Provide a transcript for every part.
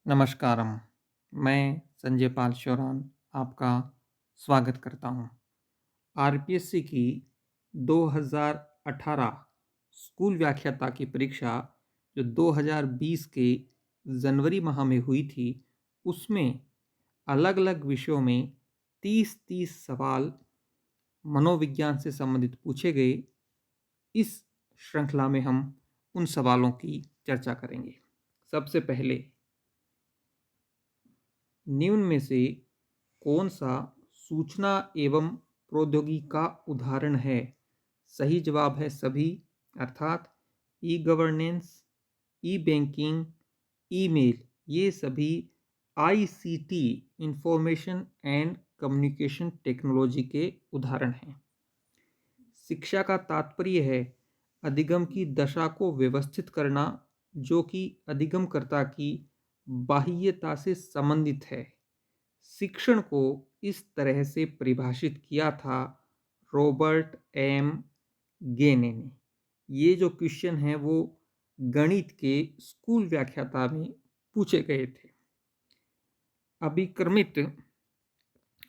नमस्कारम। मैं संजय पाल शौरान आपका स्वागत करता हूँ। आरपीएससी की 2018 स्कूल व्याख्याता की परीक्षा जो 2020 के जनवरी माह में हुई थी, उसमें अलग अलग विषयों में 30-30 सवाल मनोविज्ञान से संबंधित पूछे गए। इस श्रृंखला में हम उन सवालों की चर्चा करेंगे। सबसे पहले, निम्न में से कौन सा सूचना एवं प्रौद्योगिकी का उदाहरण है? सही जवाब है सभी, अर्थात ई गवर्नेंस, ई बैंकिंग, ईमेल, ये सभी ICT information and communication technology के उदाहरण हैं। शिक्षा का तात्पर्य है अधिगम की दशा को व्यवस्थित करना, जो कि अधिगमकर्ता की बाह्यता से संबंधित है। शिक्षण को इस तरह से परिभाषित किया था रॉबर्ट एम गेने ने। ये जो क्वेश्चन है वो गणित के स्कूल व्याख्याता में पूछे गए थे। अभिक्रमित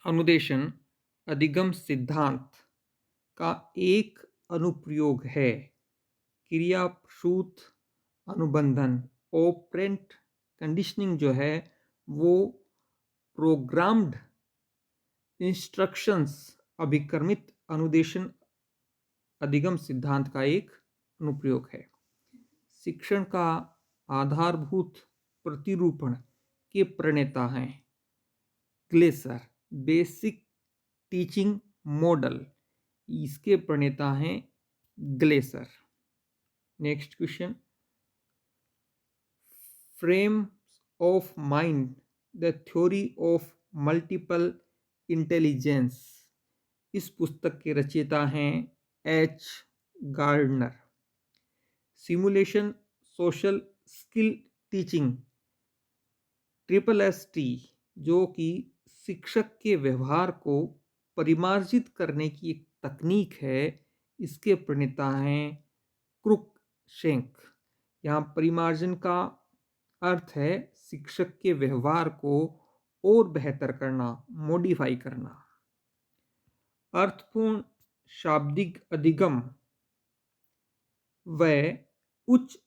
अनुदेशन अधिगम सिद्धांत का एक अनुप्रयोग है क्रियाश्रुत अनुबंधन। ऑपरेंट कंडीशनिंग जो है वो प्रोग्राम्ड इंस्ट्रक्शंस अभिक्रमित अनुदेशन अधिगम सिद्धांत का एक अनुप्रयोग है। शिक्षण का आधारभूत प्रतिरूपण के प्रणेता हैं ग्लेसर। बेसिक टीचिंग मॉडल, इसके प्रणेता हैं Glaser. Next question, frames of mind the theory of multiple intelligence, इस पुस्तक के रचयिता हैं H Gardner. Simulation social skill teaching, triple S T, जो कि शिक्षक के व्यवहार को परिमार्जित करने की एक तकनीक है, इसके प्रणेता हैं क्रुकशेंक। यहाँ परिमार्जन का अर्थ है शिक्षक के व्यवहार को और बेहतर करना, मॉडिफाई करना। अर्थपूर्ण शाब्दिक अधिगम व उच्च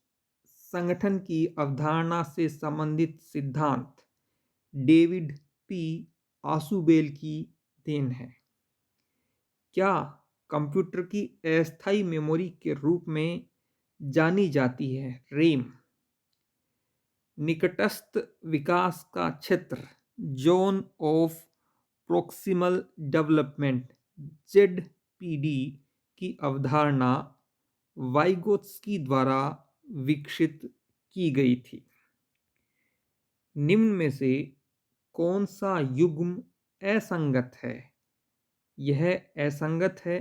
संगठन की अवधारणा से संबंधित सिद्धांत डेविड पी आसुबेल की देन है। क्या कंप्यूटर की अस्थायी मेमोरी के रूप में जानी जाती है रैम? निकटस्थ विकास का क्षेत्र zone of proximal development ZPD की अवधारणा वाइगोत्स्की द्वारा विकसित की गई थी। निम्न में से कौन सा युग्म असंगत है? यह असंगत है,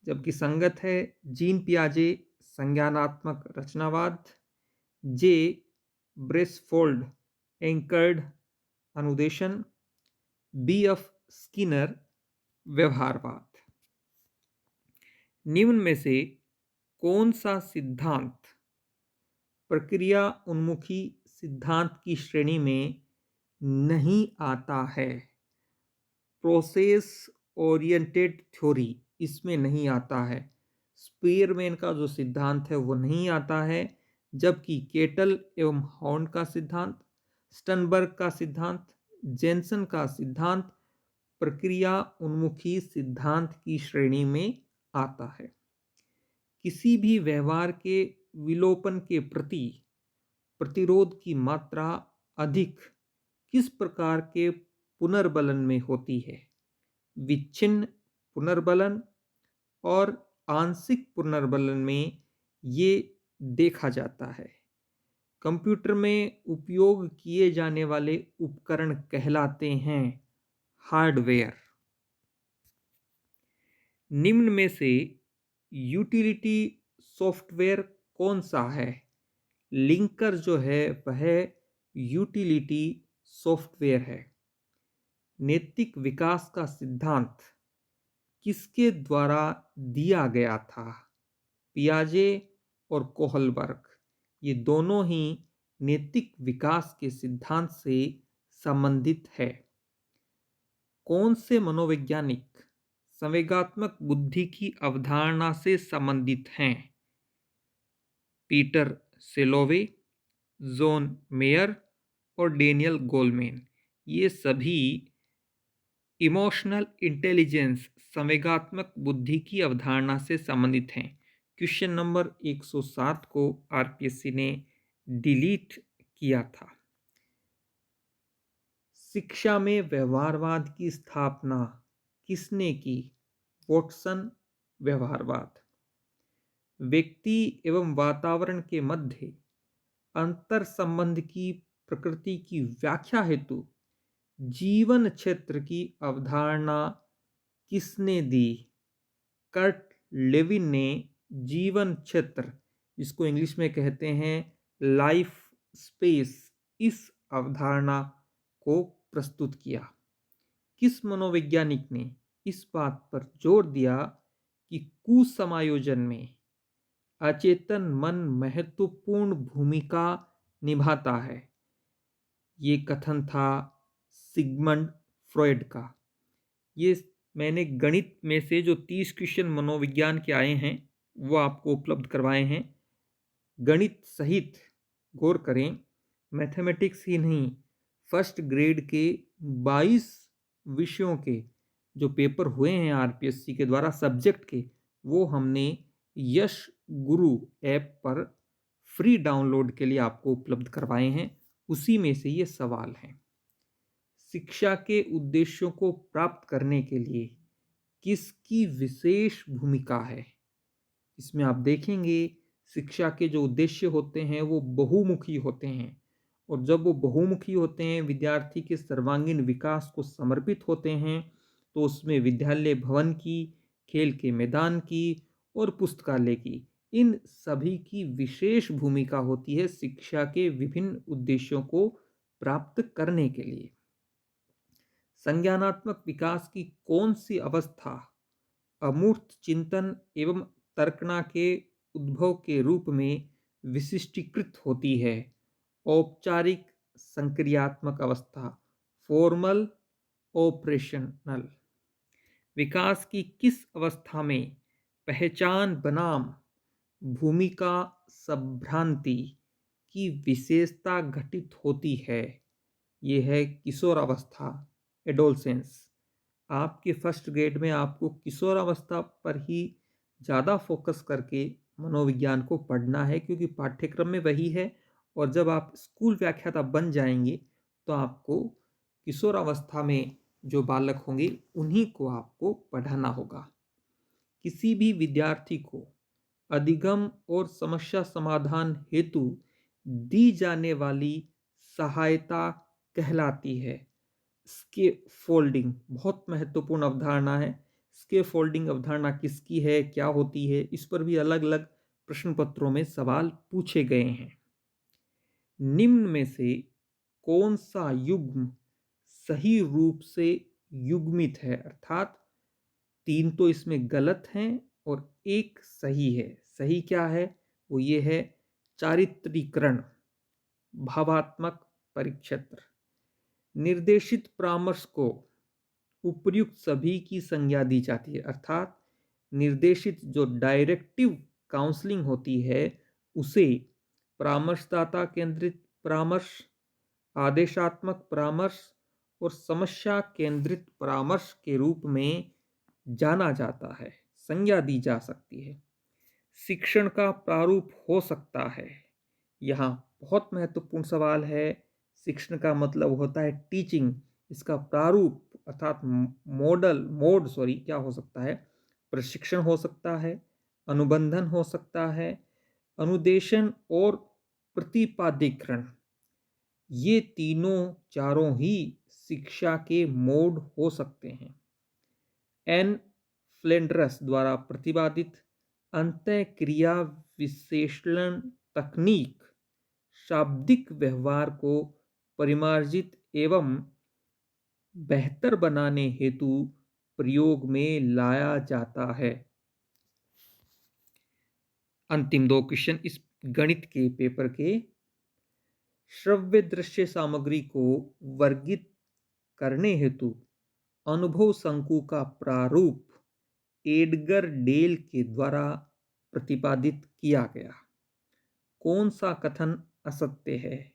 जबकि संगत है जीन पियाजे संज्ञानात्मक रचनावाद, जे ब्रेसफोल्ड एंकर्ड अनुदेशन, बी एफ स्किनर व्यवहारवाद। निम्न में से कौन सा सिद्धांत प्रक्रिया उन्मुखी सिद्धांत की श्रेणी में नहीं आता है? प्रोसेस ओरिएंटेड थ्योरी इसमें नहीं आता है। स्पीयरमैन का जो सिद्धांत है वो नहीं आता है, जबकि केटल एवं हॉर्न का सिद्धांत, स्टनबर्ग का सिद्धांत, जेनसन का सिद्धांत प्रक्रिया उन्मुखी सिद्धांत की श्रेणी में आता है। किसी भी व्यवहार के विलोपन के प्रति प्रतिरोध की मात्रा अधिक किस प्रकार के पुनर्बलन में होती है? विच्छिन्न पुनर्बलन और आंशिक पुनर्बलन में ये देखा जाता है। कंप्यूटर में उपयोग किए जाने वाले उपकरण कहलाते हैं हार्डवेयर। निम्न में से यूटिलिटी सॉफ्टवेयर कौन सा है? लिंकर जो है वह यूटिलिटी सॉफ्टवेयर है। नैतिक विकास का सिद्धांत किसके द्वारा दिया गया था? पियाजे और कोहलबर्ग, ये दोनों ही नैतिक विकास के सिद्धांत से संबंधित है? कौन से मनोवैज्ञानिक संवेगात्मक बुद्धि की अवधारणा से संबंधित हैं? पीटर सेलोवे, जॉन मेयर और डेनियल गोलमैन। ये सभी इमोशनल इंटेलिजेंस संवेगात्मक बुद्धि की अवधारणा से संबंधित हैं। क्वेश्चन नंबर 107 को आरपीएससी ने डिलीट किया था। शिक्षा में व्यवहारवाद की स्थापना किसने की? वॉटसन। व्यवहारवाद। व्यक्ति एवं वातावरण के मध्य अंतर संबंध की प्रकृति की व्याख्या हेतु जीवन क्षेत्र की अवधारणा किसने दी? कर्ट लेविन ने जीवन क्षेत्र, जिसको इंग्लिश में कहते हैं लाइफ स्पेस, इस अवधारणा को प्रस्तुत किया। किस मनोवैज्ञानिक ने इस बात पर जोर दिया कि कुसमायोजन में अचेतन मन महत्वपूर्ण भूमिका निभाता है? ये कथन था सिगमंड फ्रॉयड का। ये मैंने गणित में से जो 30 क्वेश्चन मनोविज्ञान के आए हैं वो आपको उपलब्ध करवाए हैं। गणित सहित गौर करें, मैथमेटिक्स ही नहीं, फर्स्ट ग्रेड के 22 विषयों के जो पेपर हुए हैं आरपीएससी के द्वारा सब्जेक्ट के, वो हमने यश गुरु ऐप पर फ्री डाउनलोड के लिए आपको उपलब्ध करवाए हैं। उसी में से ये सवाल हैं। शिक्षा के उद्देश्यों को प्राप्त करने के लिए किसकी विशेष भूमिका है? इसमें आप देखेंगे शिक्षा के जो उद्देश्य होते हैं वो बहुमुखी होते हैं, और जब वो बहुमुखी होते हैं, विद्यार्थी के सर्वांगीण विकास को समर्पित होते हैं, तो उसमें विद्यालय भवन की, खेल के मैदान की और पुस्तकालय की, इन सभी की विशेष भूमिका होती है शिक्षा के विभिन्न उद्देश्यों को प्राप्त करने के लिए। संज्ञानात्मक विकास की कौन सी अवस्था अमूर्त चिंतन एवं तर्कना के उद्भव के रूप में विशिष्टीकृत होती है? औपचारिक संक्रियात्मक अवस्था, फॉर्मल ऑपरेशनल। विकास की किस अवस्था में पहचान बनाम भूमिका संभ्रांति की विशेषता घटित होती है? यह है किशोर अवस्था, एडोलसेंस। आपके फर्स्ट ग्रेड में आपको किशोर अवस्था पर ही ज़्यादा फोकस करके मनोविज्ञान को पढ़ना है, क्योंकि पाठ्यक्रम में वही है, और जब आप स्कूल व्याख्याता बन जाएंगे तो आपको किशोर अवस्था में जो बालक होंगे उन्हीं को आपको पढ़ाना होगा। किसी भी विद्यार्थी को अधिगम और समस्या समाधान हेतु दी जाने वाली सहायता कहलाती है स्कैफोल्डिंग। बहुत महत्वपूर्ण अवधारणा है। स्कैफोल्डिंग अवधारणा किसकी है, क्या होती है, इस पर भी अलग अलग प्रश्न पत्रों में सवाल पूछे गए हैं। निम्न में से कौन सा युग्म सही रूप से युग्मित है? अर्थात 3 तो इसमें गलत हैं और एक सही है। सही क्या है? वो ये है चारित्रीकरण, भावात्मक परिक्षेत्र। निर्देशित परामर्श को उपर्युक्त सभी की संज्ञा दी जाती है, अर्थात निर्देशित जो डायरेक्टिव काउंसलिंग होती है उसे परामर्शदाता केंद्रित परामर्श, आदेशात्मक परामर्श और समस्या केंद्रित परामर्श के रूप में जाना जाता है, संज्ञा दी जा सकती है। शिक्षण का प्रारूप हो सकता है। यहाँ बहुत महत्वपूर्ण सवाल है। शिक्षण का मतलब होता है टीचिंग। इसका प्रारूप अर्थात मोड क्या हो सकता है? प्रशिक्षण हो सकता है, अनुबंधन हो सकता है, अनुदेशन और प्रतिपादीकरण। ये चारों ही शिक्षा के मोड हो सकते हैं। एन फ्लेंडरस द्वारा प्रतिपादित अंतःक्रिया विश्लेषण तकनीक शाब्दिक व्यवहार को परिमार्जित एवं बेहतर बनाने हेतु प्रयोग में लाया जाता है। अंतिम 2 क्वेश्चन इस गणित के पेपर के श्रव्य दृश्य सामग्री को वर्गित करने हेतु अनुभव शंकु का प्रारूप एडगर डेल के द्वारा प्रतिपादित किया गया। कौन सा कथन असत्य है?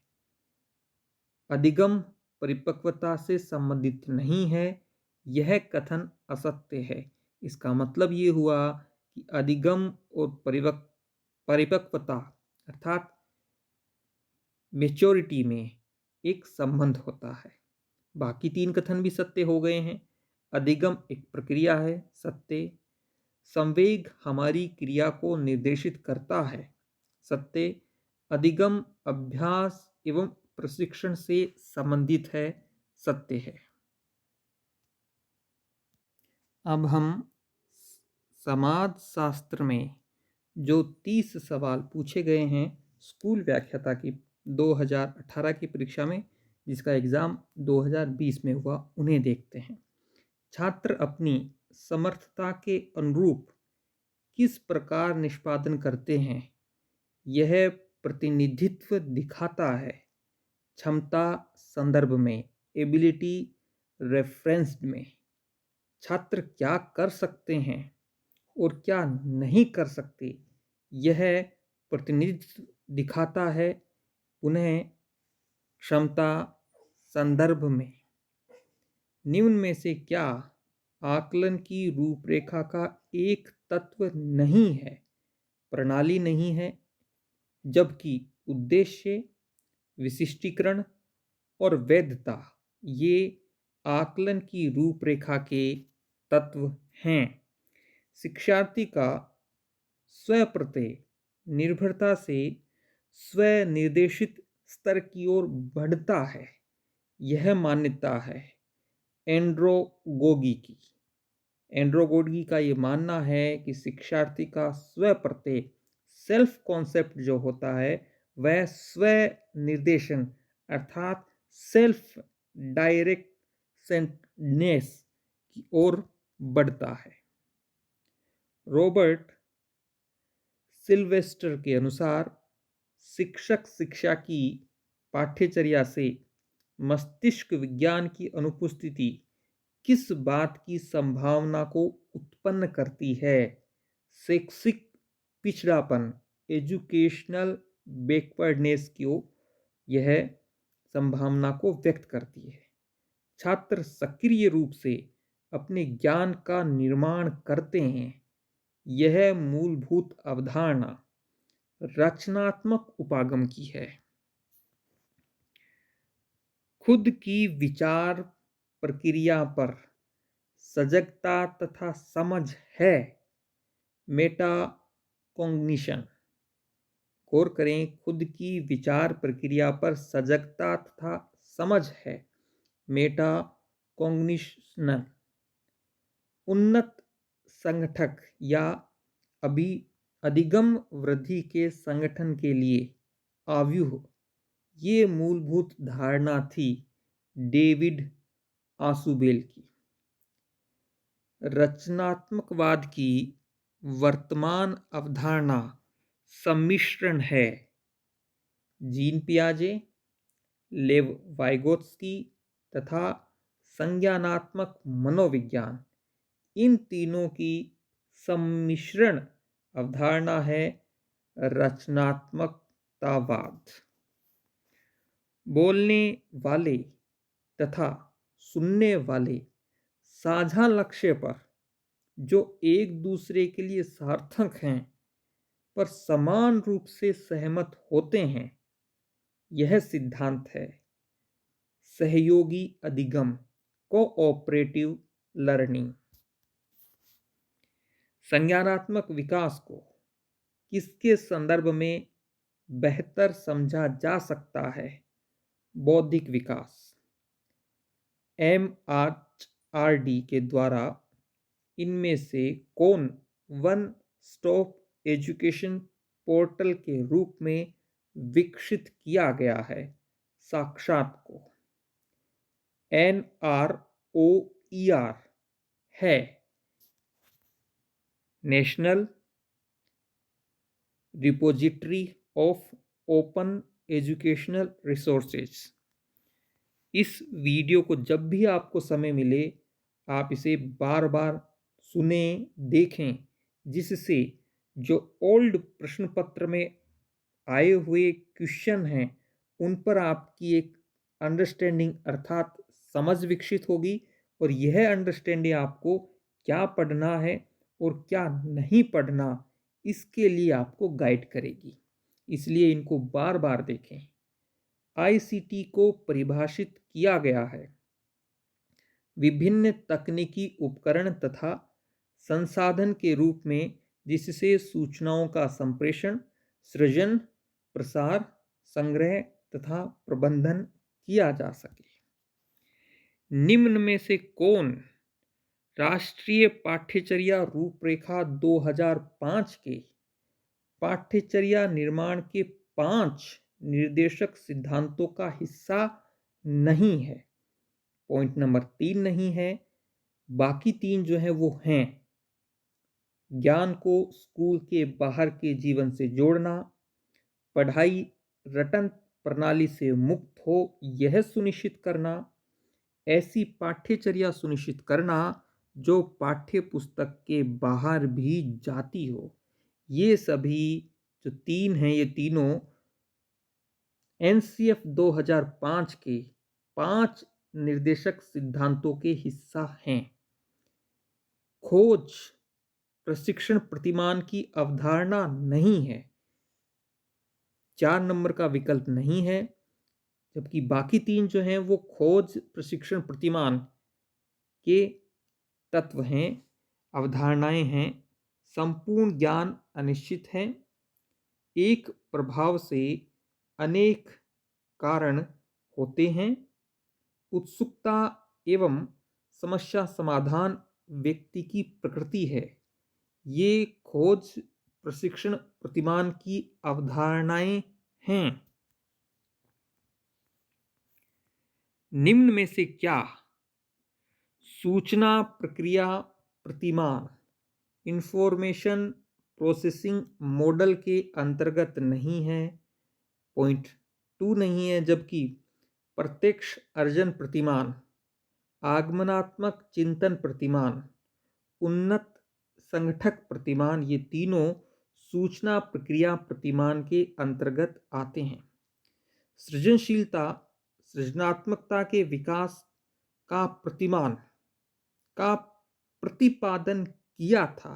अधिगम परिपक्वता से संबंधित नहीं है, यह कथन असत्य है। इसका मतलब ये हुआ कि अधिगम और परिपक्वता अर्थात मेच्योरिटी में एक संबंध होता है। बाकी तीन कथन भी सत्य हो गए हैं। अधिगम एक प्रक्रिया है, सत्य। संवेग हमारी क्रिया को निर्देशित करता है, सत्य। अधिगम अभ्यास एवं प्रशिक्षण से संबंधित है, सत्य है। अब हम समाज शास्त्र में जो 30 सवाल पूछे गए हैं स्कूल व्याख्याता की 2018 की परीक्षा में, जिसका एग्जाम 2020 में हुआ, उन्हें देखते हैं। छात्र अपनी समर्थता के अनुरूप किस प्रकार निष्पादन करते हैं, यह प्रतिनिधित्व दिखाता है। क्षमता संदर्भ में, एबिलिटी रेफरेंस्ड में छात्र क्या कर सकते हैं और क्या नहीं कर सकते, यह प्रतिनिधित्व दिखाता है। पुनः क्षमता संदर्भ में निम्न में से क्या आकलन की रूपरेखा का एक तत्व नहीं है, प्रणाली नहीं है, जबकि उद्देश्य, विशिष्टीकरण और वैधता ये आकलन की रूपरेखा के तत्व हैं। शिक्षार्थी का स्वप्रत्यय निर्भरता से स्वनिर्देशित स्तर की ओर बढ़ता है, यह मान्यता है एंड्रोगोगी की। एंड्रोगोगी का ये मानना है कि शिक्षार्थी का स्वप्रत्यय सेल्फ कॉन्सेप्ट जो होता है वह स्व निर्देशन अर्थात सेल्फ डायरेक्शननेस की ओर बढ़ता है। रॉबर्ट सिल्वेस्टर के अनुसार शिक्षक शिक्षा की पाठ्यचर्या से मस्तिष्क विज्ञान की अनुपस्थिति किस बात की संभावना को उत्पन्न करती है? शैक्षिक पिछड़ापन, एजुकेशनल बैकवर्डनेस की यह संभावना को व्यक्त करती है। छात्र सक्रिय रूप से अपने ज्ञान का निर्माण करते हैं, यह मूलभूत अवधारणा रचनात्मक उपागम की है। खुद की विचार प्रक्रिया पर सजगता तथा समझ है, मेटा कॉग्निशन। गौर करें, खुद की विचार प्रक्रिया पर सजगता तथा समझ है, मेटा कॉग्निशन। उन्नत संगठक या अधिगम वृद्धि के संगठन के लिए आव्यूह, ये मूलभूत धारणा थी डेविड आसुबेल की। रचनात्मकवाद की वर्तमान अवधारणा सम्मिश्रण है। जीन पियाजे, लेव वाइगोत्स्की तथा संज्ञानात्मक मनोविज्ञान, इन तीनों की सम्मिश्रण अवधारणा है रचनात्मकतावाद। बोलने वाले तथा सुनने वाले साझा लक्ष्य पर, जो एक दूसरे के लिए सार्थक हैं पर समान रूप से सहमत होते हैं, यह सिद्धांत है सहयोगी अधिगम, कोऑपरेटिव लर्निंग। संज्ञानात्मक विकास को किसके संदर्भ में बेहतर समझा जा सकता है? बौद्धिक विकास। MHRD के द्वारा इनमें से कौन वन स्टॉप एजुकेशन पोर्टल के रूप में विकसित किया गया है? साक्षात को। NROER है national repository of open educational resources. इस वीडियो को जब भी आपको समय मिले आप इसे बार बार सुने, देखें, जिससे जो ओल्ड प्रश्न पत्र में आए हुए क्वेश्चन हैं उन पर आपकी एक अंडरस्टैंडिंग अर्थात समझ विकसित होगी और यह अंडरस्टैंडिंग आपको क्या पढ़ना है और क्या नहीं पढ़ना इसके लिए आपको गाइड करेगी। इसलिए इनको बार बार देखें। आईसीटी को परिभाषित किया गया है विभिन्न तकनीकी उपकरण तथा संसाधन के रूप में जिससे सूचनाओं का संप्रेषण, सृजन, प्रसार, संग्रह तथा प्रबंधन किया जा सके। निम्न में से कौन राष्ट्रीय पाठ्यचर्या रूपरेखा 2005 के पाठ्यचर्या निर्माण के 5 निर्देशक सिद्धांतों का हिस्सा नहीं है? पॉइंट नंबर 3 नहीं है, बाकी 3 जो है वो हैं। ज्ञान को स्कूल के बाहर के जीवन से जोड़ना, पढ़ाई रटन प्रणाली से मुक्त हो यह सुनिश्चित करना, ऐसी पाठ्यचर्या सुनिश्चित करना जो पाठ्य पुस्तक के बाहर भी जाती हो। ये सभी जो 3 हैं ये तीनों एनसीएफ 2005 के 5 निर्देशक सिद्धांतों के हिस्सा हैं। खोज प्रशिक्षण प्रतिमान की अवधारणा नहीं है, 4 नंबर का विकल्प नहीं है, जबकि बाकी 3 जो हैं वो खोज प्रशिक्षण प्रतिमान के तत्व हैं, अवधारणाएं हैं। संपूर्ण ज्ञान अनिश्चित है, एक प्रभाव से अनेक कारण होते हैं, उत्सुकता एवं समस्या समाधान व्यक्ति की प्रकृति है। ये खोज प्रशिक्षण प्रतिमान की अवधारणाएं हैं। निम्न में से क्या सूचना प्रक्रिया प्रतिमान इंफॉर्मेशन प्रोसेसिंग मॉडल के अंतर्गत नहीं है? पॉइंट 2 नहीं है, जबकि प्रत्यक्ष अर्जन प्रतिमान, आगमनात्मक चिंतन प्रतिमान, उन्नत संगठक प्रतिमान ये तीनों सूचना प्रक्रिया प्रतिमान के अंतर्गत आते हैं। सृजनशीलता सृजनात्मकता के विकास का प्रतिमान का प्रतिपादन किया था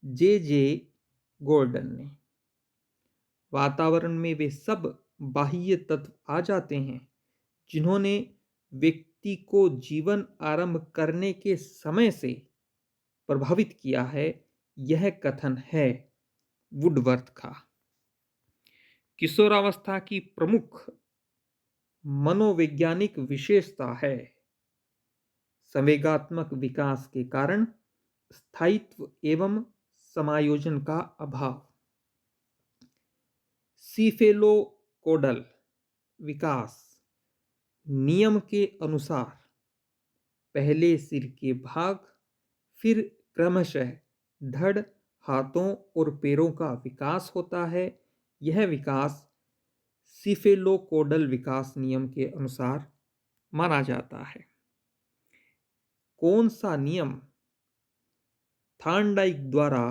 जे गॉर्डन ने। वातावरण में वे सब बाह्य तत्व आ जाते हैं जिन्होंने व्यक्ति को जीवन आरंभ करने के समय से प्रभावित किया है, यह कथन है वुडवर्थ का। किशोरावस्था की प्रमुख मनोवैज्ञानिक विशेषता है संवेगात्मक विकास के कारण स्थायित्व एवं समायोजन का अभाव। सीफेलोकोडल विकास नियम के अनुसार पहले सिर के भाग, फिर क्रमशः धड़, हाथों और पैरों का विकास होता है। यह विकास सीफेलोकोडल विकास नियम के अनुसार माना जाता है। कौन सा नियम थॉर्नडाइक द्वारा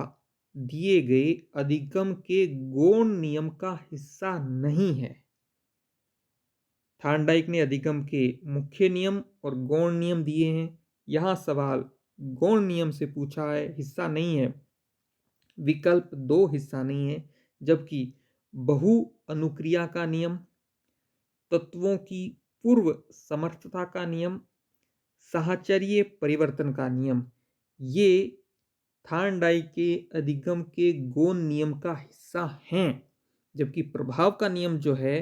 दिए गए अधिगम के गौण नियम का हिस्सा नहीं है? थॉर्नडाइक ने अधिगम के मुख्य नियम और गौण नियम दिए हैं। यहां सवाल गौण नियम से पूछा है, हिस्सा नहीं है। विकल्प 2 हिस्सा नहीं है, जबकि बहु अनुक्रिया का नियम, तत्वों की पूर्व समर्थता का नियम, साहचर्य परिवर्तन का नियम ये थॉर्नडाइक के अधिगम के गौण नियम का हिस्सा हैं, जबकि प्रभाव का नियम जो है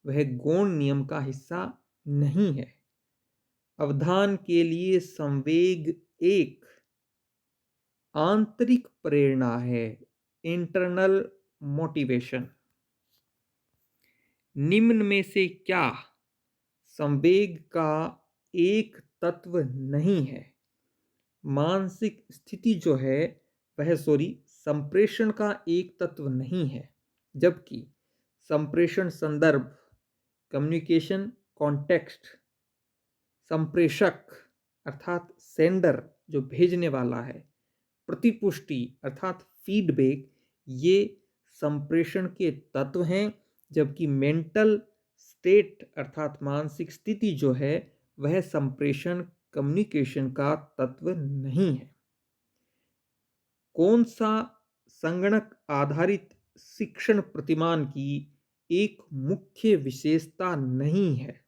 वह गौण नियम का हिस्सा नहीं है। अवधान के लिए संवेग एक आंतरिक प्रेरणा है, इंटरनल मोटिवेशन। निम्न में से क्या संवेग का एक तत्व नहीं है? मानसिक स्थिति जो है वह संप्रेषण का एक तत्व नहीं है, जबकि संप्रेषण संदर्भ, कम्युनिकेशन कॉन्टेक्स्ट, संप्रेषक अर्थात सेंडर जो भेजने वाला है, प्रतिपुष्टि अर्थात फीडबैक, ये संप्रेषण के तत्व हैं, जबकि मेंटल स्टेट अर्थात मानसिक स्थिति जो है वह संप्रेषण कम्युनिकेशन का तत्व नहीं है। कौन सा संगणक आधारित शिक्षण प्रतिमान की एक मुख्य विशेषता नहीं है?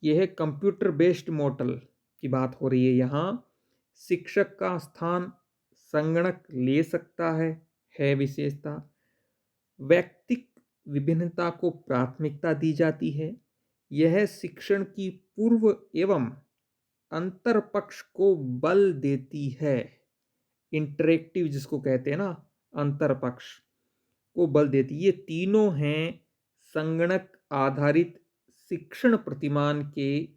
यह कंप्यूटर बेस्ड मॉडल की बात हो रही है। यहाँ शिक्षक का स्थान संगणक ले सकता है विशेषता। व्यक्तिक विभिन्नता को प्राथमिकता दी जाती है। यह शिक्षण की पूर्व एवं अंतर पक्ष को बल देती है। इंटरेक्टिव जिसको कहते हैं ना, अंतर पक्ष को बल देती है। ये तीनों हैं संगणक आधारित शिक्षण प्रतिमान के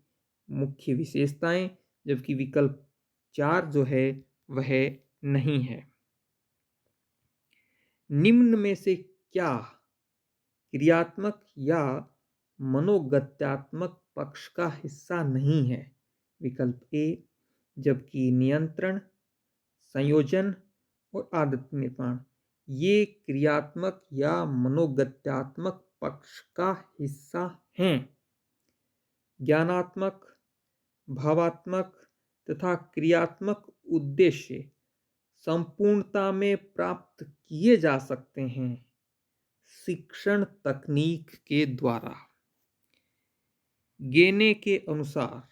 मुख्य विशेषताएं, जबकि विकल्प 4 जो है वह नहीं है। निम्न में से क्या क्रियात्मक या मनोगत्यात्मक पक्ष का हिस्सा नहीं है? विकल्प ए, जबकि नियंत्रण, संयोजन और आदत निर्माण ये क्रियात्मक या मनोगत्यात्मक पक्ष का हिस्सा हैं। ज्ञानात्मक, भावात्मक तथा क्रियात्मक उद्देश्य संपूर्णता में प्राप्त किए जा सकते हैं शिक्षण तकनीक के द्वारा। गेने के अनुसार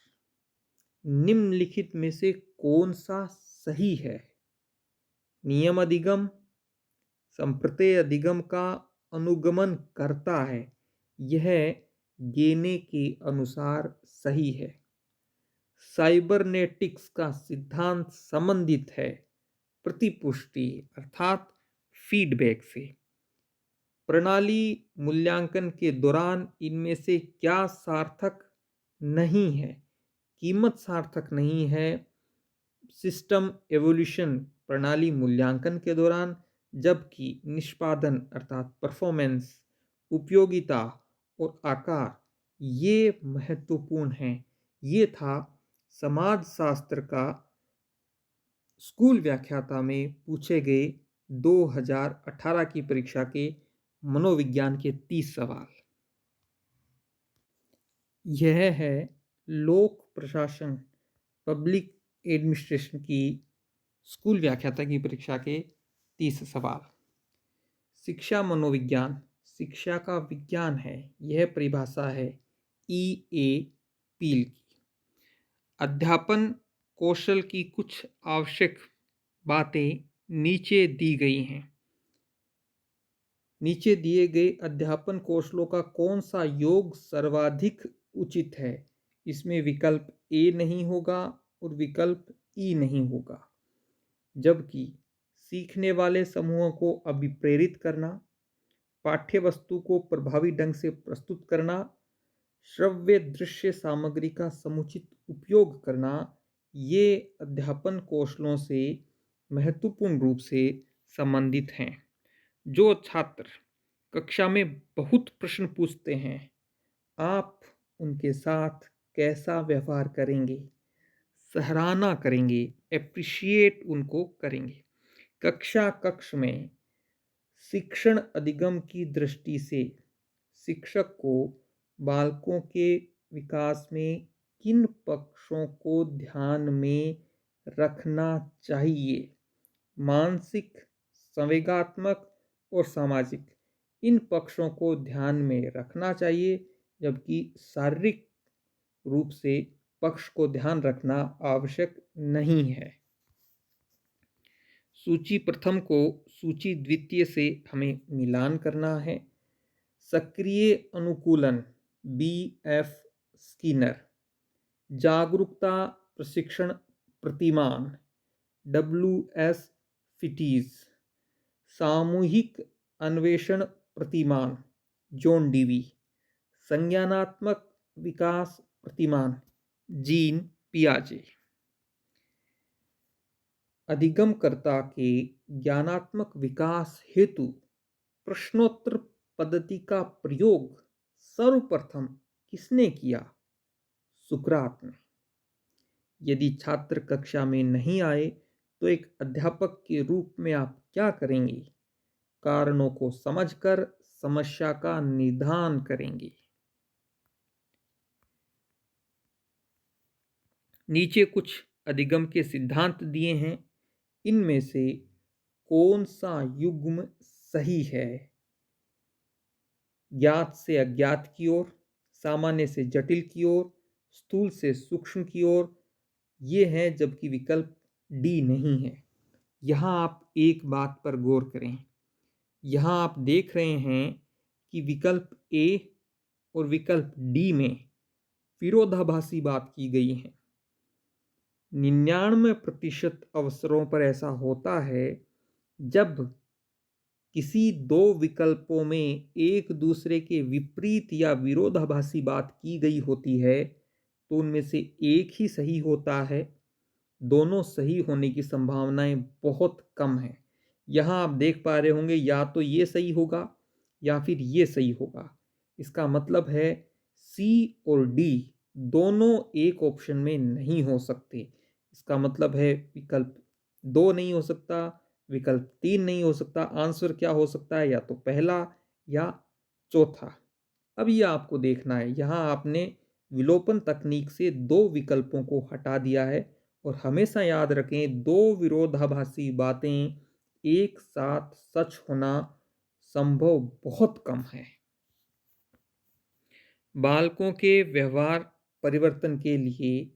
निम्नलिखित में से कौन सा सही है? नियम अधिगम संप्रत्यय अधिगम का अनुगमन करता है, यह गेने के अनुसार सही है। साइबरनेटिक्स का सिद्धांत संबंधित है प्रतिपुष्टि अर्थात फीडबैक से। प्रणाली मूल्यांकन के दौरान इनमें से क्या सार्थक नहीं है? कीमत सार्थक नहीं है सिस्टम एवोल्यूशन प्रणाली मूल्यांकन के दौरान, जबकि निष्पादन अर्थात परफॉर्मेंस, उपयोगिता और आकार ये महत्वपूर्ण हैं। ये था समाजशास्त्र का स्कूल व्याख्याता में पूछे गए 2018 की परीक्षा के मनोविज्ञान के 30 सवाल। यह है लोक प्रशासन पब्लिक एडमिनिस्ट्रेशन की स्कूल व्याख्याता की परीक्षा के 30 सवाल। शिक्षा मनोविज्ञान शिक्षा का विज्ञान है, यह परिभाषा है E.A. पील की। अध्यापन कौशल की कुछ आवश्यक बातें नीचे दी गई हैं। नीचे दिए गए अध्यापन कौशलों का कौन सा योग सर्वाधिक उचित है? इसमें विकल्प ए नहीं होगा और विकल्प ई नहीं होगा। जबकि सीखने वाले समूहों को अभिप्रेरित करना, पाठ्य वस्तु को प्रभावी ढंग से प्रस्तुत करना, श्रव्य दृश्य सामग्री का समुचित उपयोग करना, ये अध्यापन कौशलों से महत्वपूर्ण रूप से संबंधित हैं। जो छात्र कक्षा में बहुत प्रश्न पूछते हैं, आप उनके साथ कैसा व्यवहार करेंगे? सराहना करेंगे, एप्रिशिएट उनको करेंगे। कक्ष में शिक्षण अधिगम की दृष्टि से शिक्षक को बालकों के विकास में किन पक्षों को ध्यान में रखना चाहिए? मानसिक, संवेगात्मक और सामाजिक, इन पक्षों को ध्यान में रखना चाहिए, जबकि शारीरिक रूप से पक्ष को ध्यान रखना आवश्यक नहीं है। सूची प्रथम को सूची द्वितीय से हमें मिलान करना है। सक्रिय अनुकूलन B.F. स्किनर, जागरूकता प्रशिक्षण प्रतिमान W.S. फिटीज, सामूहिक अन्वेषण प्रतिमान जॉन डीवी, संज्ञानात्मक विकास प्रतिमान जीन पियाजे। अधिगमकर्ता के ज्ञानात्मक विकास हेतु प्रश्नोत्तर पद्धति का प्रयोग सर्वप्रथम किसने किया? सुकरात ने। यदि छात्र कक्षा में नहीं आए तो एक अध्यापक के रूप में आप क्या करेंगे? कारणों को समझकर समस्या का निदान करेंगे। नीचे कुछ अधिगम के सिद्धांत दिए हैं, इनमें से कौन सा युग्म सही है? ज्ञात से अज्ञात की ओर, सामान्य से जटिल की ओर, स्थूल से सूक्ष्म की ओर, ये है, जबकि विकल्प डी नहीं है। यहाँ आप एक बात पर गौर करें। यहाँ आप देख रहे हैं कि विकल्प ए और विकल्प डी में विरोधाभासी बात की गई है। 99% अवसरों पर ऐसा होता है जब किसी दो विकल्पों में एक दूसरे के विपरीत या विरोधाभासी बात की गई होती है तो उनमें से एक ही सही होता है। दोनों सही होने की संभावनाएं बहुत कम है। यहाँ आप देख पा रहे होंगे या तो ये सही होगा या फिर ये सही होगा। इसका मतलब है सी और डी दोनों एक ऑप्शन में नहीं हो सकते। इसका मतलब है विकल्प 2 नहीं हो सकता, विकल्प 3 नहीं हो सकता। आंसर क्या हो सकता है? या तो पहला या चौथा। अब ये आपको देखना है, यहाँ आपने विलोपन तकनीक से दो विकल्पों को हटा दिया है। और हमेशा याद रखें, दो विरोधाभासी बातें एक साथ सच होना संभव बहुत कम है। बालकों के व्यवहार परिवर्तन के लिए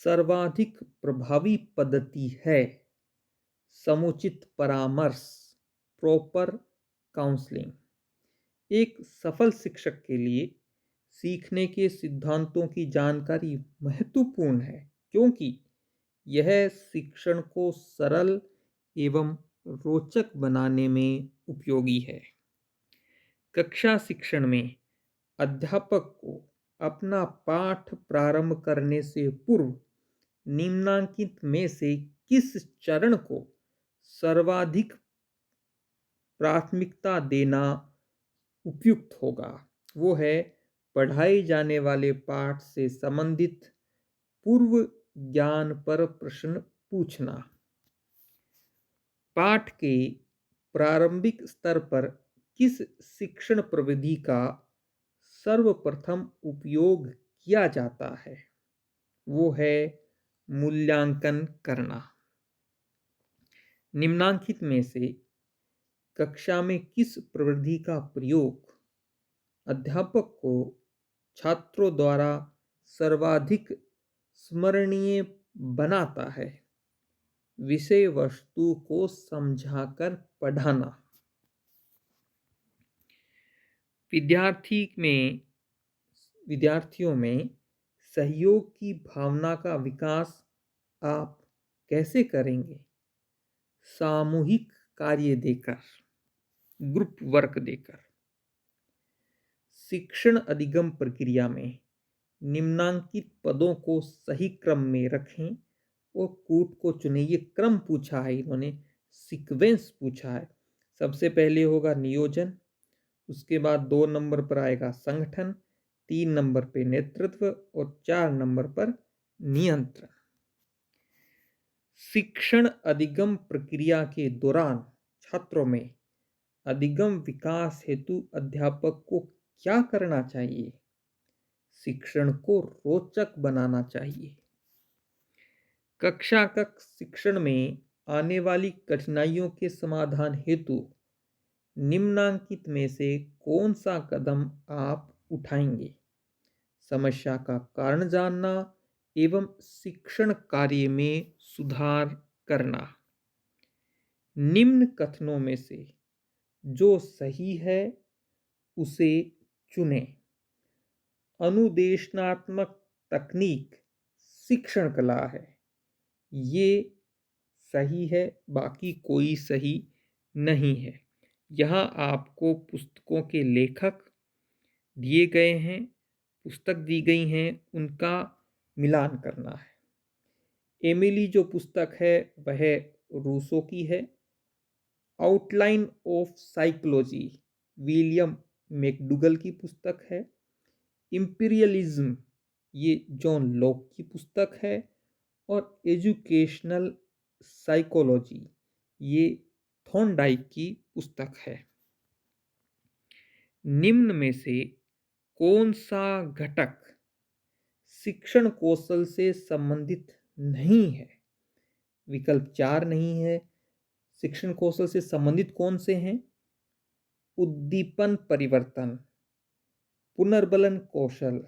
सर्वाधिक प्रभावी पद्धति है समुचित परामर्श, प्रॉपर काउंसलिंग। एक सफल शिक्षक के लिए सीखने के सिद्धांतों की जानकारी महत्वपूर्ण है, क्योंकि यह शिक्षण को सरल एवं रोचक बनाने में उपयोगी है। कक्षा शिक्षण में अध्यापक को अपना पाठ प्रारंभ करने से पूर्व निम्नांकित में से किस चरण को सर्वाधिक प्राथमिकता देना उपयुक्त होगा? वो है पढ़ाए जाने वाले पाठ से संबंधित पूर्व ज्ञान पर प्रश्न पूछना। पाठ के प्रारंभिक स्तर पर किस शिक्षण प्रविधि का सर्वप्रथम उपयोग किया जाता है? वो है मूल्यांकन करना। निम्नांकित में से कक्षा में किस प्रविधि का प्रयोग अध्यापक को छात्रों द्वारा सर्वाधिक स्मरणीय बनाता है? विषय वस्तु को समझाकर पढ़ाना। विद्यार्थियों में सहयोग की भावना का विकास आप कैसे करेंगे? सामूहिक कार्य देकर, ग्रुप वर्क देकर। शिक्षण अधिगम प्रक्रिया में निम्नांकित पदों को सही क्रम में रखें और कूट को चुनें। ये क्रम पूछा है इन्होंने, सीक्वेंस पूछा है। सबसे पहले होगा नियोजन, उसके बाद 2 नंबर पर आएगा संगठन, 3 नंबर पे नेतृत्व और 4 नंबर पर नियंत्रण। शिक्षण अधिगम प्रक्रिया के दौरान छात्रों में अधिगम विकास हेतु अध्यापक को क्या करना चाहिए? शिक्षण को रोचक बनाना चाहिए। कक्षा शिक्षण में आने वाली कठिनाइयों के समाधान हेतु निम्नांकित में से कौन सा कदम आप उठाएंगे? समस्या का कारण जानना एवं शिक्षण कार्य में सुधार करना। निम्न कथनों में से जो सही है उसे चुनें। अनुदेशनात्मक तकनीक शिक्षण कला है, ये सही है, बाकी कोई सही नहीं है। यहाँ आपको पुस्तकों के लेखक दिए गए हैं, पुस्तक दी गई हैं, उनका मिलान करना है। एमिली जो पुस्तक है वह रूसो की है, outline of psychology William McDougall की पुस्तक है। इम्पीरियलिज्म ये जॉन लॉक की पुस्तक है। और एजुकेशनल साइकोलॉजी ये थॉर्नडाइक की पुस्तक है। निम्न में से कौन सा घटक शिक्षण कौशल से संबंधित नहीं है? विकल्प 4 नहीं है। शिक्षण कौशल से संबंधित कौन से हैं? उद्दीपन परिवर्तन, पुनर्बलन कौशल,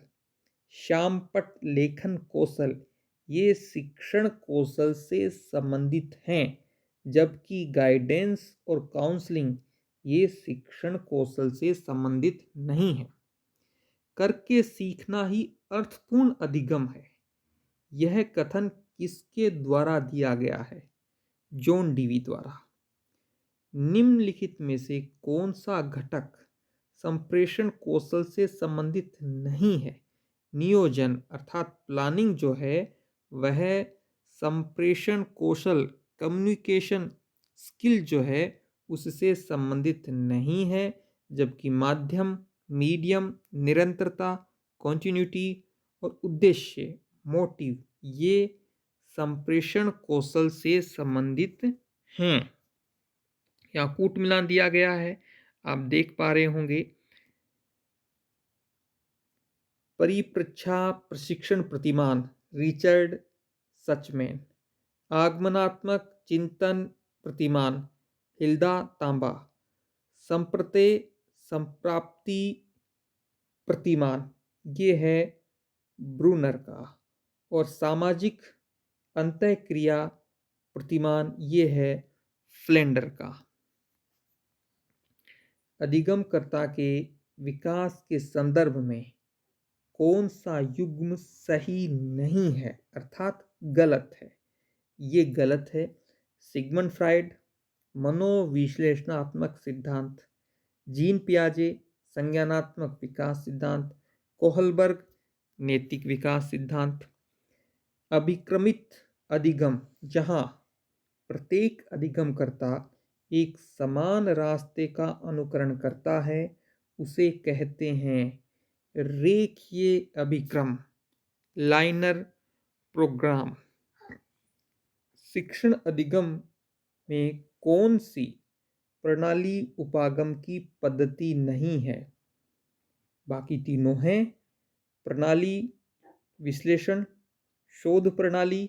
शामपट लेखन कौशल ये शिक्षण कौशल से संबंधित हैं, जबकि गाइडेंस और काउंसलिंग ये शिक्षण कौशल से संबंधित नहीं है। करके सीखना ही अर्थपूर्ण अधिगम है, यह कथन किसके द्वारा दिया गया है? जॉन डीवी द्वारा। निम्नलिखित में से कौन सा घटक संप्रेषण कौशल से संबंधित नहीं है? नियोजन अर्थात प्लानिंग जो है वह संप्रेषण कौशल कम्युनिकेशन स्किल जो है उससे संबंधित नहीं है, जबकि माध्यम मीडियम निरंतरता कॉन्टिन्यूटी और उद्देश्य मोटिव ये संप्रेषण कौशल से संबंधित हैं। यहाँ कूट मिलान दिया गया है, आप देख पा रहे होंगे। परिप्रेक्षा प्रशिक्षण प्रतिमान रिचर्ड सचमैन, आगमनात्मक चिंतन प्रतिमान हिल्डा तांबा, संप्रते संप्राप्ति प्रतिमान ये है ब्रूनर का, और सामाजिक अंतःक्रिया प्रतिमान ये है फ्लेंडर का। अधिगमकर्ता के विकास के संदर्भ में कौन सा युग्म सही नहीं है अर्थात गलत है? ये गलत है। सिगमंड फ्राइड मनोविश्लेषणात्मक सिद्धांत, जीन पियाजे संज्ञानात्मक विकास सिद्धांत, कोहलबर्ग नैतिक विकास सिद्धांत। अभिक्रमित अधिगम जहां प्रत्येक अधिगमकर्ता एक समान रास्ते का अनुकरण करता है उसे कहते हैं रेखीय अभिक्रम लाइनर प्रोग्राम। शिक्षण अधिगम में कौन सी प्रणाली उपागम की पद्धति नहीं है? बाकी तीनों हैं। प्रणाली विश्लेषण, शोध प्रणाली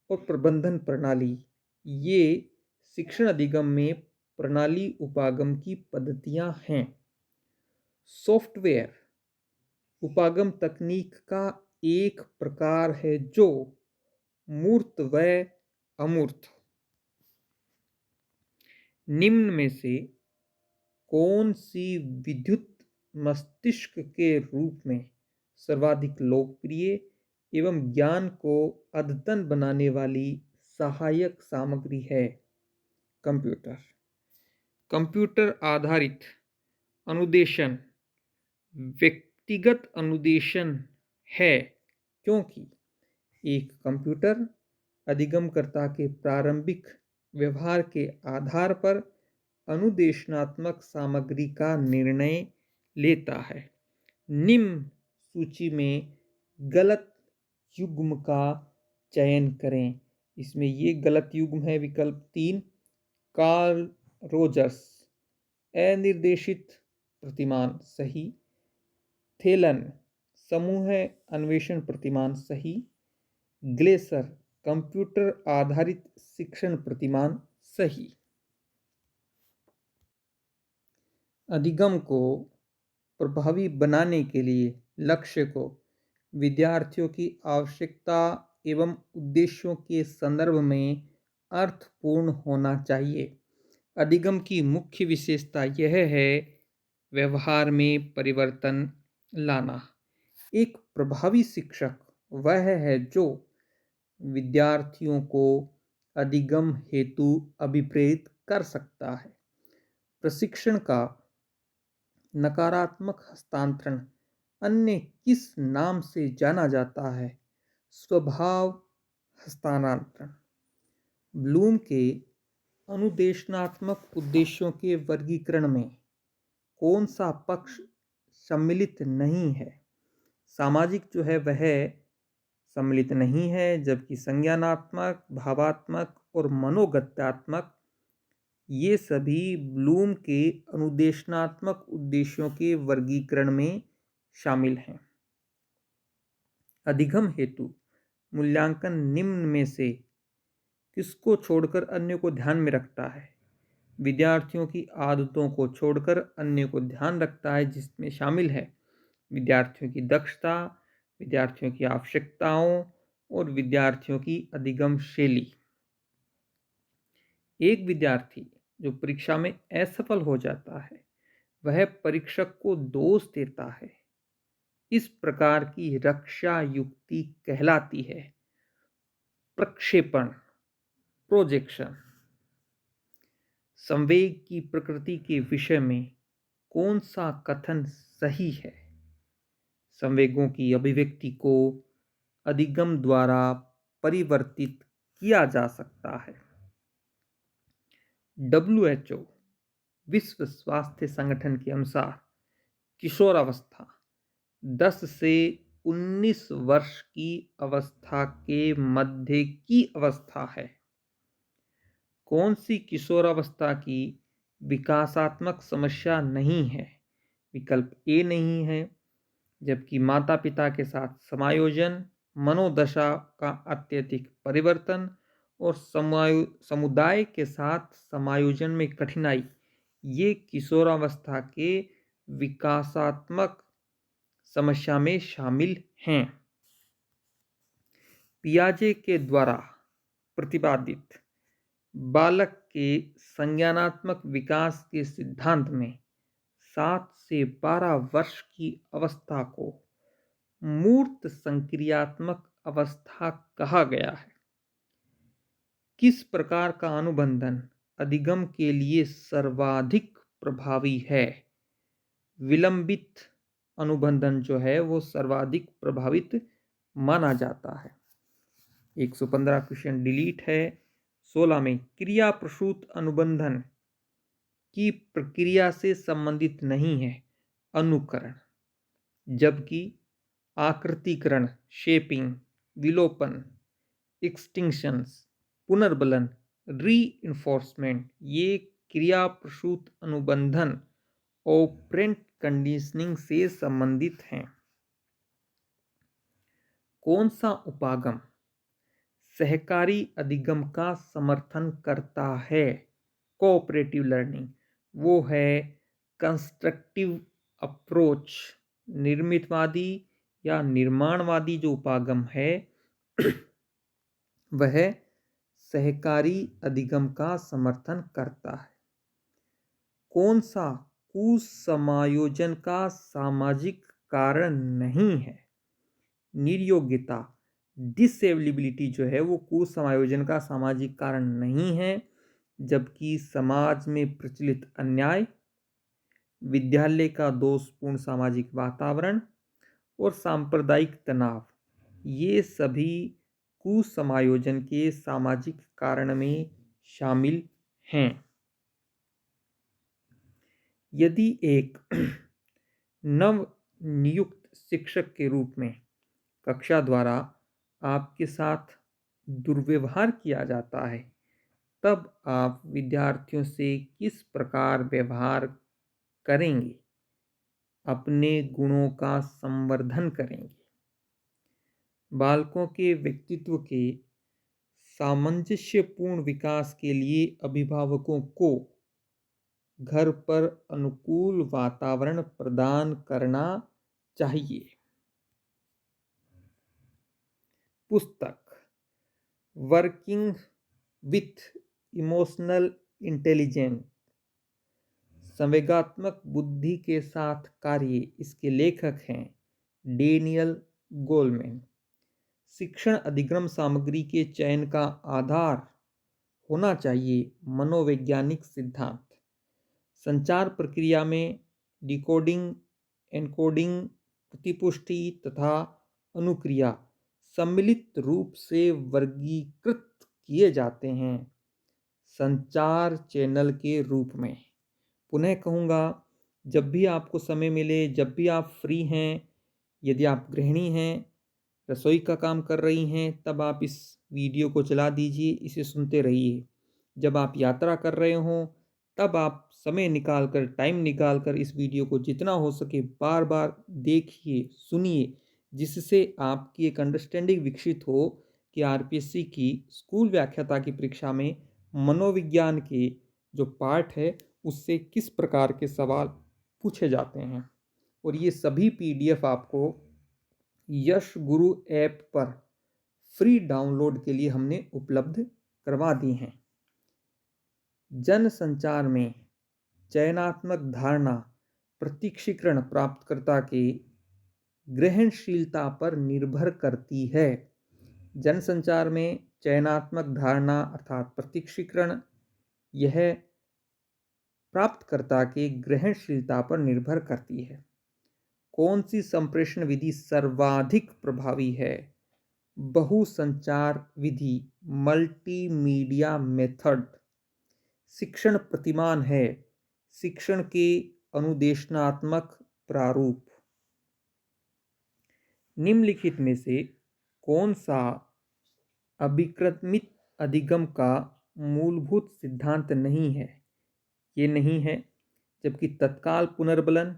और प्रबंधन प्रणाली ये शिक्षण अधिगम में प्रणाली उपागम की पद्धतियां हैं। सॉफ्टवेयर उपागम तकनीक का एक प्रकार है जो मूर्त व अमूर्त। निम्न में से कौन सी विद्युत मस्तिष्क के रूप में सर्वाधिक लोकप्रिय एवं ज्ञान को अद्यतन बनाने वाली सहायक सामग्री है? कंप्यूटर। कंप्यूटर आधारित अनुदेशन व्यक्तिगत अनुदेशन है, क्योंकि एक कंप्यूटर अधिगमकर्ता के प्रारंभिक व्यवहार के आधार पर अनुदेशनात्मक सामग्री का निर्णय लेता है। निम्न सूची में गलत युग्म का चयन करें। इसमें ये गलत युग्म है विकल्प 3 कार्ल रोजर्स, अनिर्देशित प्रतिमान सही, थेलन समूह अन्वेषण प्रतिमान सही, ग्लेसर कंप्यूटर आधारित शिक्षण प्रतिमान सही। अधिगम को प्रभावी बनाने के लिए लक्ष्य को विद्यार्थियों की आवश्यकता एवं उद्देश्यों के संदर्भ में अर्थपूर्ण होना चाहिए। अधिगम की मुख्य विशेषता यह है व्यवहार में परिवर्तन लाना। एक प्रभावी शिक्षक वह है जो विद्यार्थियों को अधिगम हेतु अभिप्रेरित कर सकता है। प्रशिक्षण का नकारात्मक हस्तांतरण अन्य किस नाम से जाना जाता है? स्वभाव हस्तांतरण। ब्लूम के अनुदेशनात्मक उद्देश्यों के वर्गीकरण में कौन सा पक्ष सम्मिलित नहीं है? सामाजिक जो है वह सम्मिलित नहीं है, जबकि संज्ञानात्मक, भावात्मक और मनोगत्यात्मक ये सभी ब्लूम के अनुदेशनात्मक उद्देश्यों के वर्गीकरण में शामिल हैं। अधिगम हेतु मूल्यांकन निम्न में से किसको छोड़कर अन्य को ध्यान में रखता है? विद्यार्थियों की आदतों को छोड़कर अन्य को ध्यान रखता है, जिसमें शामिल है विद्यार्थियों की दक्षता, विद्यार्थियों की आवश्यकताओं और विद्यार्थियों की अधिगम शैली। एक विद्यार्थी जो परीक्षा में असफल हो जाता है वह परीक्षक को दोष देता है। इस प्रकार की रक्षा युक्ति कहलाती है प्रक्षेपण, प्रोजेक्शन। संवेग की प्रकृति के विषय में कौन सा कथन सही है? संवेगों की अभिव्यक्ति को अधिगम द्वारा परिवर्तित किया जा सकता है। WHO विश्व स्वास्थ्य संगठन के अनुसार किशोरावस्था 10 से 19 वर्ष की अवस्था के मध्य की अवस्था है। कौन सी किशोरावस्था की विकासात्मक समस्या नहीं है? विकल्प ए नहीं है, जबकि माता पिता के साथ समायोजन, मनोदशा का अत्यधिक परिवर्तन और समुदाय के साथ समायोजन में कठिनाई ये किशोरावस्था के विकासात्मक समस्या में शामिल हैं। पियाजे के द्वारा प्रतिपादित बालक के संज्ञानात्मक विकास के सिद्धांत में 7 से 12 वर्ष की अवस्था को मूर्त संक्रियात्मक अवस्था कहा गया है। किस प्रकार का अनुबंधन अधिगम के लिए सर्वाधिक प्रभावी है? विलंबित अनुबंधन जो है वो सर्वाधिक प्रभावित माना जाता है। 115 क्वेश्चन डिलीट है। 16 में क्रिया प्रसूत अनुबंधन की प्रक्रिया से संबंधित नहीं है अनुकरण, जबकि आकृतिकरण, शेपिंग, विलोपन, एक्सटिंक्शंस, पुनर्बलन, रीइंफोर्समेंट ये क्रिया प्रसूत अनुबंधन ऑपरेंट कंडीशनिंग से संबंधित हैं। कौन सा उपागम सहकारी अधिगम का समर्थन करता है? कोऑपरेटिव लर्निंग, वो है कंस्ट्रक्टिव अप्रोच। निर्मितवादी या निर्माणवादी जो उपागम है वह सहकारी अधिगम का समर्थन करता है। कौन सा कुसमायोजन का सामाजिक कारण नहीं है? निर्योग्यता, डिसेबिलिटी जो है वो कुसमायोजन का सामाजिक कारण नहीं है, जबकि समाज में प्रचलित अन्याय, विद्यालय का दोषपूर्ण सामाजिक वातावरण और सांप्रदायिक तनाव ये सभी कुसमायोजन के सामाजिक कारण में शामिल हैं। यदि एक नव नियुक्त शिक्षक के रूप में कक्षा द्वारा आपके साथ दुर्व्यवहार किया जाता है, तब आप विद्यार्थियों से किस प्रकार व्यवहार करेंगे? अपने गुणों का संवर्धन करेंगे। बालकों के व्यक्तित्व के सामंजस्यपूर्ण विकास के लिए अभिभावकों को घर पर अनुकूल वातावरण प्रदान करना चाहिए। पुस्तक वर्किंग विथ इमोशनल इंटेलिजेंस, संवेगात्मक बुद्धि के साथ कार्य, इसके लेखक हैं डेनियल गोलमैन। शिक्षण अधिगम सामग्री के चयन का आधार होना चाहिए मनोवैज्ञानिक सिद्धांत। संचार प्रक्रिया में डिकोडिंग, एन्कोडिंग, प्रतिपुष्टि तथा अनुक्रिया सम्मिलित रूप से वर्गीकृत किए जाते हैं। संचार चैनल के रूप में। पुनः कहूँगा, जब भी आपको समय मिले, जब भी आप फ्री हैं, यदि आप गृहिणी हैं, रसोई का काम कर रही हैं, तब आप इस वीडियो को चला दीजिए, इसे सुनते रहिए। जब आप यात्रा कर रहे हों, तब आप समय निकाल कर, टाइम निकाल कर इस वीडियो को जितना हो सके बार बार देखिए, सुनिए, जिससे आपकी एक अंडरस्टैंडिंग विकसित हो कि आरपीएससी की स्कूल व्याख्याता की परीक्षा में मनोविज्ञान के जो पार्ट है उससे किस प्रकार के सवाल पूछे जाते हैं। और ये सभी पीडीएफ आपको यश गुरु ऐप पर फ्री डाउनलोड के लिए हमने उपलब्ध करवा दी हैं। जन संचार में चयनात्मक धारणा प्रत्यक्षीकरण प्राप्तकर्ता के ग्रहणशीलता पर निर्भर करती है। जनसंचार में चयनात्मक धारणा अर्थात प्रत्यक्षीकरण यह प्राप्तकर्ता के ग्रहणशीलता पर निर्भर करती है। कौन सी संप्रेषण विधि सर्वाधिक प्रभावी है? बहुसंचार विधि, मल्टीमीडिया मेथड। शिक्षण प्रतिमान है, शिक्षण के अनुदेशनात्मक प्रारूप। निम्नलिखित में से कौन सा अभिक्रमित अधिगम का मूलभूत सिद्धांत नहीं है? ये नहीं है, जबकि तत्काल पुनर्बलन,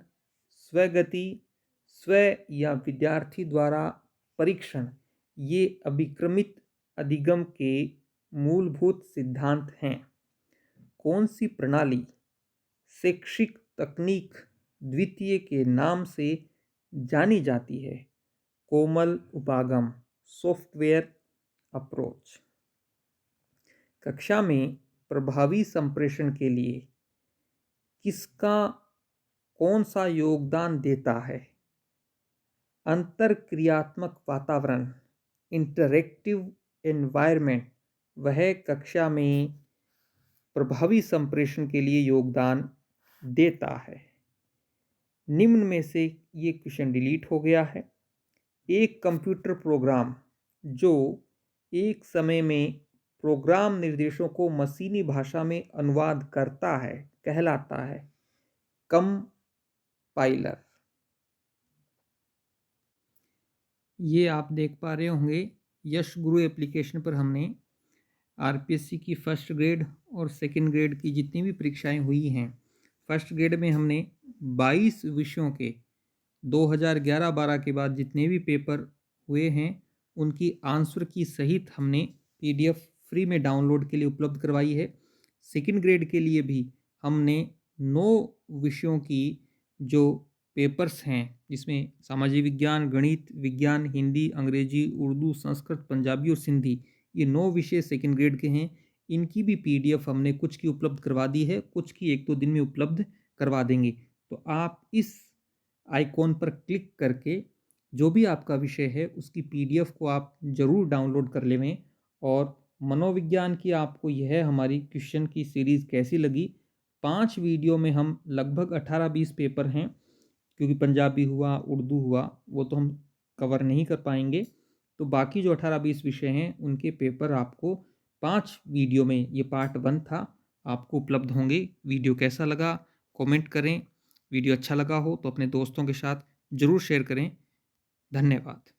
स्वगति, स्व या विद्यार्थी द्वारा परीक्षण ये अभिक्रमित अधिगम के मूलभूत सिद्धांत हैं। कौन सी प्रणाली शैक्षिक तकनीक द्वितीय के नाम से जानी जाती है? कोमल उपागम, सॉफ्टवेयर अप्रोच। कक्षा में प्रभावी संप्रेषण के लिए किसका कौन सा योगदान देता है? अंतरक्रियात्मक वातावरण, इंटरैक्टिव एनवायरनमेंट वह कक्षा में प्रभावी संप्रेषण के लिए योगदान देता है। निम्न में से ये क्वेश्चन डिलीट हो गया है। एक कंप्यूटर प्रोग्राम जो एक समय में प्रोग्राम निर्देशों को मशीनी भाषा में अनुवाद करता है कहलाता है कंपाइलर। ये आप देख पा रहे होंगे, यश गुरु एप्लीकेशन पर हमने आरपीएससी की फर्स्ट ग्रेड और सेकंड ग्रेड की जितनी भी परीक्षाएं हुई हैं, फर्स्ट ग्रेड में हमने 22 विषयों के 2011-12 के बाद जितने भी पेपर हुए हैं उनकी आंसर की सहित हमने पीडीएफ फ्री में डाउनलोड के लिए उपलब्ध करवाई है। सेकंड ग्रेड के लिए भी हमने 9 विषयों की जो पेपर्स हैं, जिसमें सामाजिक विज्ञान, गणित, विज्ञान, हिंदी, अंग्रेजी, उर्दू, संस्कृत, पंजाबी और सिंधी, ये 9 विषय सेकंड ग्रेड के हैं। इनकी भी पीडीएफ हमने कुछ की उपलब्ध करवा दी है, कुछ की 1-2 दिन में उपलब्ध करवा देंगे। तो आप इस आइकॉन पर क्लिक करके जो भी आपका विषय है उसकी पीडीएफ को आप ज़रूर डाउनलोड कर लें। और मनोविज्ञान की आपको यह हमारी क्वेश्चन की सीरीज़ कैसी लगी? 5 वीडियो में हम लगभग 18-20 पेपर हैं, क्योंकि पंजाबी हुआ, उर्दू हुआ, वो तो हम कवर नहीं कर पाएंगे। तो बाकी जो 18-20 विषय हैं उनके पेपर आपको 5 वीडियो में, ये पार्ट 1 था, आपको उपलब्ध होंगे। वीडियो कैसा लगा कमेंट करें। वीडियो अच्छा लगा हो तो अपने दोस्तों के साथ ज़रूर शेयर करें। धन्यवाद।